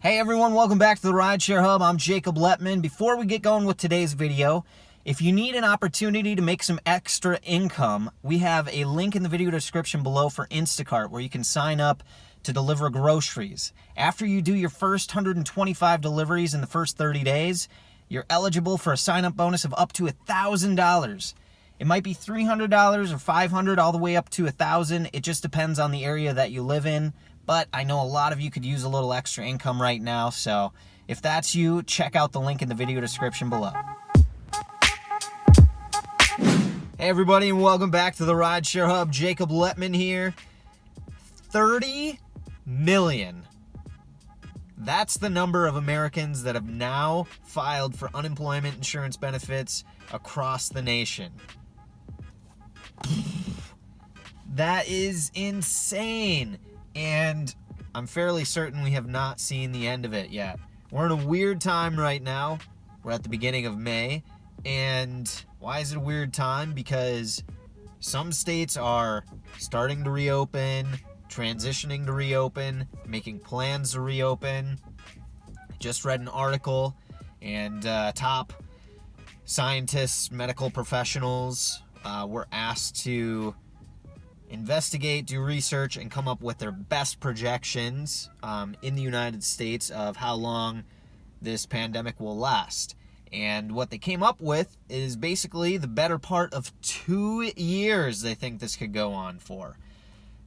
Hey everyone, welcome back to the Rideshare Hub. I'm Jacob Letman. Before we get going with today's video, if you need an opportunity to make some extra income, we have a link in the video description below for Instacart where you can sign up to deliver groceries. After you do your first 125 deliveries in the first 30 days, you're eligible for a sign-up bonus of up to $1,000. It might be $300 or $500 all the way up to $1,000. It just depends on the area that you live in. But I know a lot of you could use a little extra income right now, so if that's you, check out the link in the video description below. Hey everybody, and welcome back to the Rideshare Hub. Jacob Letman here. 30 million. That's the number of Americans that have now filed for unemployment insurance benefits across the nation. That is insane. And I'm fairly certain we have not seen the end of it yet. We're in a weird time right now. We're at the beginning of May. And why is it a weird time? Because some states are starting to reopen, transitioning to reopen, making plans to reopen. Just read an article, and top scientists, medical professionals were asked to investigate, do research, and come up with their best projections in the United States of how long this pandemic will last. And what they came up with is basically the better part of 2 years they think this could go on for.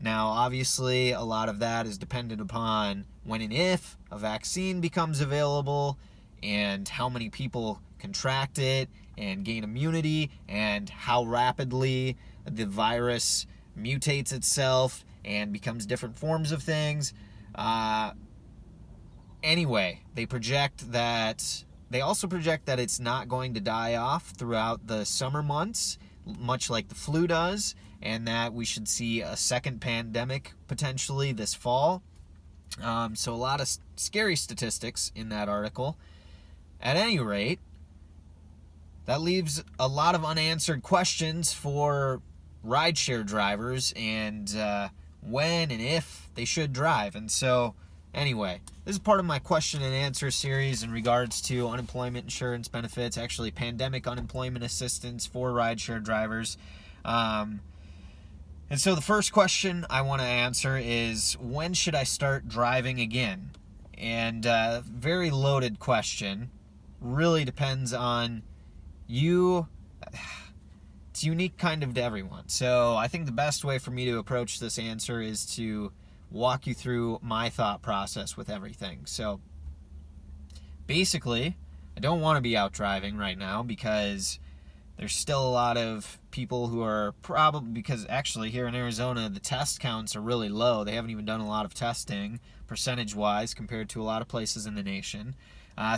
Now, obviously, a lot of that is dependent upon when and if a vaccine becomes available and how many people contract it and gain immunity and how rapidly the virus mutates itself and becomes different forms of things. Anyway, they also project that it's not going to die off throughout the summer months, much like the flu does, and that we should see a second pandemic potentially this fall. So a lot of scary statistics in that article. At any rate, that leaves a lot of unanswered questions for rideshare drivers and when and if they should drive. And so anyway, this is part of my question and answer series in regards to unemployment insurance benefits, actually pandemic unemployment assistance for rideshare drivers. And so the first question I want to answer is, when should I start driving again? And very loaded question. Really depends on you. It's unique kind of to everyone. So I think the best way for me to approach this answer is to walk you through my thought process with everything. So basically, I don't want to be out driving right now because there's still a lot of people who are because actually here in Arizona, the test counts are really low. They haven't even done a lot of testing percentage-wise compared to a lot of places in the nation.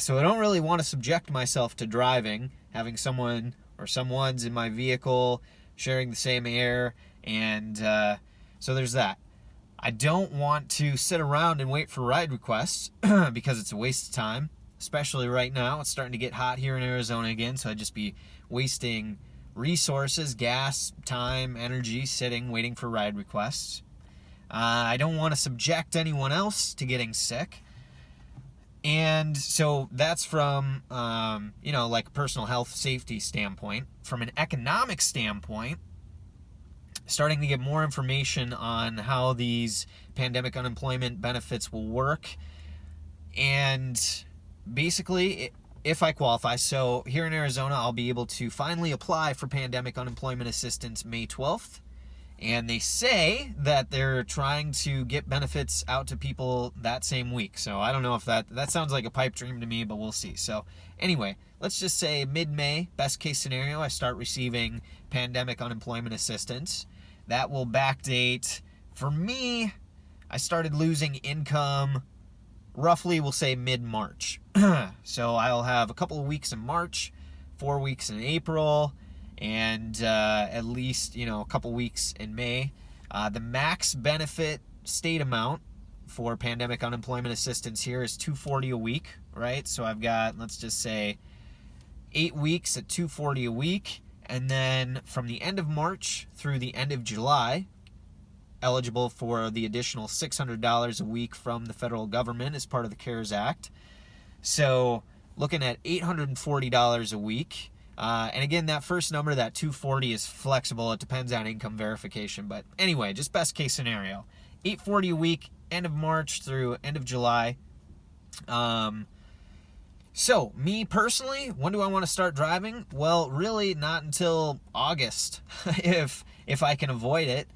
So I don't really want to subject myself to driving, having someone or someone's in my vehicle, sharing the same air, and so there's that. I don't want to sit around and wait for ride requests because it's a waste of time, especially right now. It's starting to get hot here in Arizona again, so I'd just be wasting resources, gas, time, energy, sitting, waiting for ride requests. I don't want to subject anyone else to getting sick. And so that's from, like a personal health safety standpoint. From an economic standpoint, starting to get more information on how these pandemic unemployment benefits will work. And basically, if I qualify, so here in Arizona, I'll be able to finally apply for pandemic unemployment assistance May 12th. And they say that they're trying to get benefits out to people that same week. So I don't know if that sounds like a pipe dream to me, but we'll see. So anyway, let's just say mid-May, best case scenario, I start receiving pandemic unemployment assistance. That will backdate. For me, I started losing income roughly, we'll say mid-March. So I'll have a couple of weeks in March, 4 weeks in April, and at least, a couple weeks in May. The max benefit state amount for pandemic unemployment assistance here is $240 a week, right? So I've got, let's just say, 8 weeks at $240 a week, and then from the end of March through the end of July, eligible for the additional $600 a week from the federal government as part of the CARES Act. So looking at $840 a week. And again, that first number, that 240, is flexible. It depends on income verification. But anyway, just best case scenario. $840 a week, end of March through end of July. So, me personally, when do I want to start driving? Well, really not until August, if I can avoid it.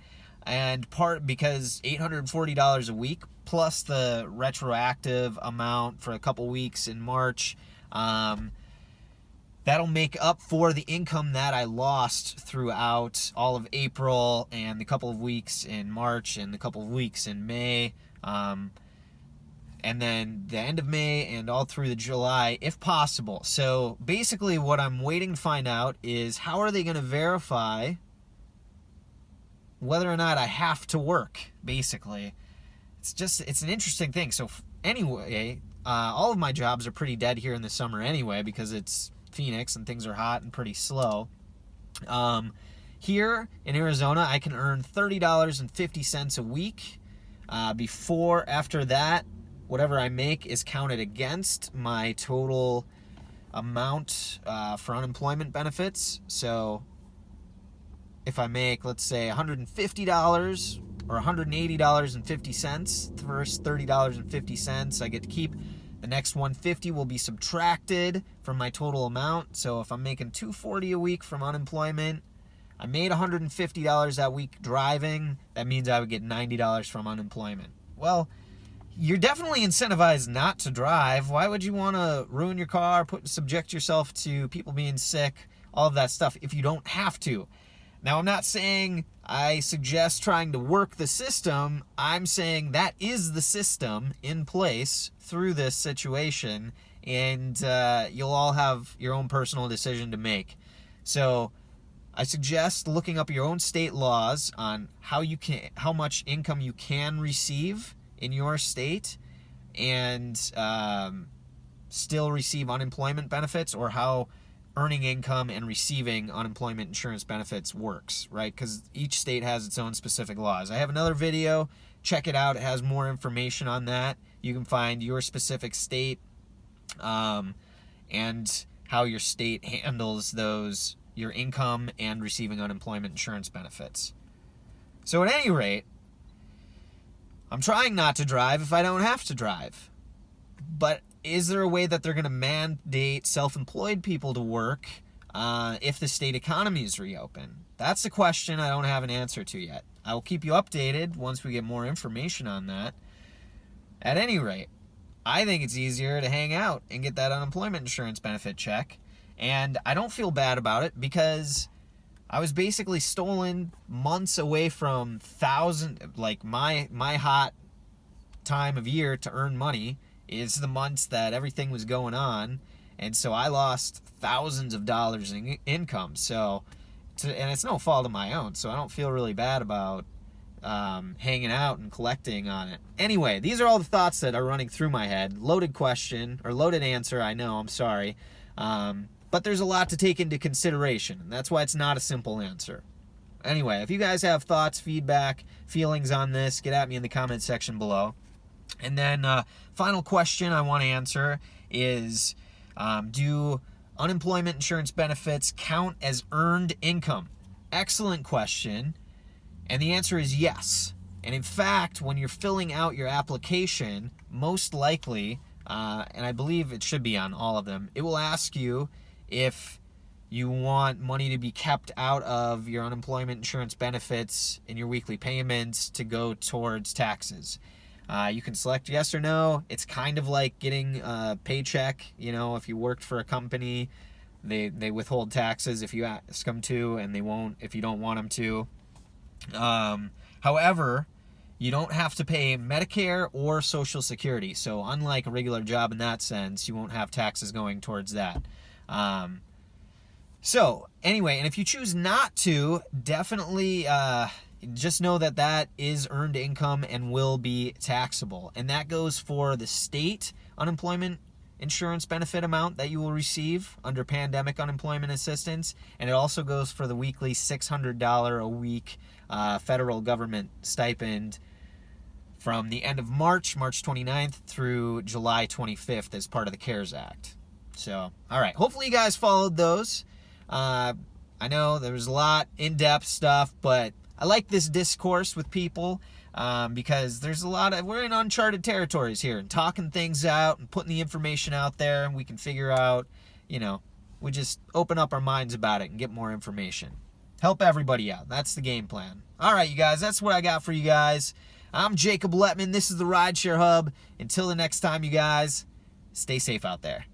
And part because $840 a week plus the retroactive amount for a couple weeks in March, that'll make up for the income that I lost throughout all of April and the couple of weeks in March and the couple of weeks in May. And then the end of May and all through the July, if possible. So basically what I'm waiting to find out is how are they going to verify whether or not I have to work, basically. It's an interesting thing. So anyway, all of my jobs are pretty dead here in the summer anyway because it's Phoenix and things are hot and pretty slow. Here in Arizona, I can earn $30.50 a week. After that, whatever I make is counted against my total amount for unemployment benefits. So if I make, let's say, $150 or $180.50, the first $30.50 I get to keep. The next $150 will be subtracted from my total amount. So if I'm making $240 a week from unemployment, I made $150 that week driving. That means I would get $90 from unemployment. Well, you're definitely incentivized not to drive. Why would you want to ruin your car, subject yourself to people being sick, all of that stuff, if you don't have to? Now, I'm not saying I suggest trying to work the system. I'm saying that is the system in place through this situation, and you'll all have your own personal decision to make. So I suggest looking up your own state laws on how much income you can receive in your state and still receive unemployment benefits, or how earning income and receiving unemployment insurance benefits works, right? Because each state has its own specific laws. I have another video. Check it out. It has more information on that. You can find your specific state and how your state handles your income and receiving unemployment insurance benefits. So at any rate, I'm trying not to drive if I don't have to drive. But is there a way that they're going to mandate self-employed people to work if the state economy is reopened? That's the question I don't have an answer to yet. I will keep you updated once we get more information on that. At any rate, I think it's easier to hang out and get that unemployment insurance benefit check. And I don't feel bad about it because I was basically stolen months away from my hot time of year to earn money is the months that everything was going on. And so I lost thousands of dollars in income. So, and it's no fault of my own, so I don't feel really bad about hanging out and collecting on it. Anyway, these are all the thoughts that are running through my head. Loaded question, or loaded answer, I know, I'm sorry. But there's a lot to take into consideration, and that's why it's not a simple answer. Anyway, if you guys have thoughts, feedback, feelings on this, get at me in the comment section below. And then final question I want to answer is, do unemployment insurance benefits count as earned income? Excellent question. And the answer is yes. And in fact, when you're filling out your application, most likely, and I believe it should be on all of them, it will ask you if you want money to be kept out of your unemployment insurance benefits in your weekly payments to go towards taxes. You can select yes or no. It's kind of like getting a paycheck. You know, if you worked for a company, they withhold taxes if you ask them to, and they won't if you don't want them to. However, you don't have to pay Medicare or Social Security. So unlike a regular job in that sense, you won't have taxes going towards that. So anyway, and if you choose not to, definitely just know that that is earned income and will be taxable. And that goes for the state unemployment insurance benefit amount that you will receive under pandemic unemployment assistance, and it also goes for the weekly $600 a week federal government stipend from the end of March 29th through July 25th as part of the CARES Act. So, all right, hopefully you guys followed those. I know there was a lot in-depth stuff, but I like this discourse with people because there's we're in uncharted territories here and talking things out and putting the information out there, and we can figure out, we just open up our minds about it and get more information. Help everybody out. That's the game plan. All right, you guys, that's what I got for you guys. I'm Jacob Letman. This is the Rideshare Hub. Until the next time, you guys, stay safe out there.